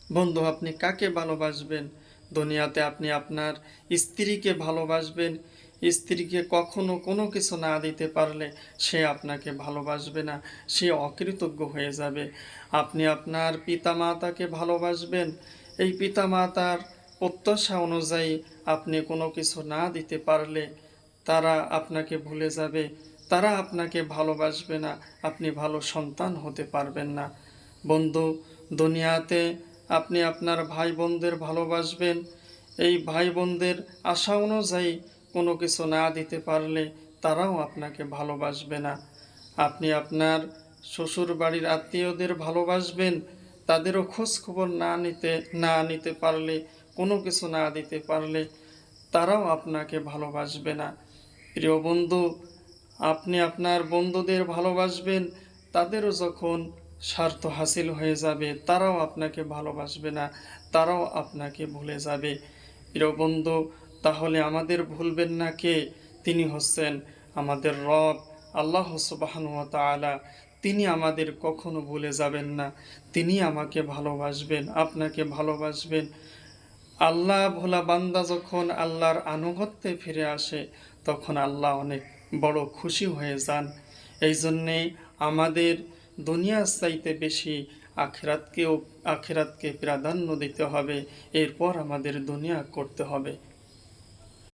বন্ধু, আপনি কাকে ভালোবাসবেন? দুনিয়াতে আপনি আপনার স্ত্রীকে ভালোবাসবেন। স্ত্রীকে কখনো কোনো কিছু না দিতে পারলে সে আপনাকে ভালোবাসবে না, সে অকৃতজ্ঞ হয়ে যাবে। আপনি আপনার পিতামাতাকে ভালোবাসবেন। এই পিতামাতার প্রত্যাশা অনুযায়ী আপনি কোনো কিছু না দিতে পারলে তারা আপনাকে ভুলে যাবে, তারা আপনাকে ভালোবাসবে না, আপনি ভালো সন্তান হতে পারবেন না। বন্ধু, দুনিয়াতে আপনি আপনার ভাই বোনদের ভালোবাসবেন। এই ভাই বোনদের আশা অনুযায়ী কোনো কিছু না দিতে পারলে তারাও আপনাকে ভালোবাসবে না। আপনি আপনার শ্বশুর বাড়ির আত্মীয়দের ভালোবাসবেন। তাদেরও খোঁজ খবর না নিতে পারলে, কোনো কিছু না দিতে পারলে তারাও আপনাকে ভালোবাসবে না। প্রিয় বন্ধু, আপনি আপনার বন্ধুদের ভালোবাসবেন। তাদেরও যখন স্বার্থ হাসিল হয়ে যাবে তারাও আপনাকে ভালোবাসবে না, তারাও আপনাকে ভুলে যাবে। প্রিয় বন্ধু, তাহলে আমাদের ভুলবেন না কে? তিনি হচ্ছেন আমাদের রব, আল্লাহ সুবহানাহু ওয়া তাআলা। তিনি আমাদের কখনো ভুলে যাবেন না। তিনি আমাকে ভালোবাসবেন, আপনাকে ভালোবাসবেন। আল্লাহ ভোলা বান্দা যখন আল্লাহর আনুগত্যে ফিরে আসে তখন আল্লাহ অনেক বড় খুশি হয়ে যান। এই জন্যে আমাদের দুনিয়ার চাইতে বেশি আখিরাতকে প্রাধান্য দিতে হবে। এরপর আমাদের দুনিয়া করতে হবে।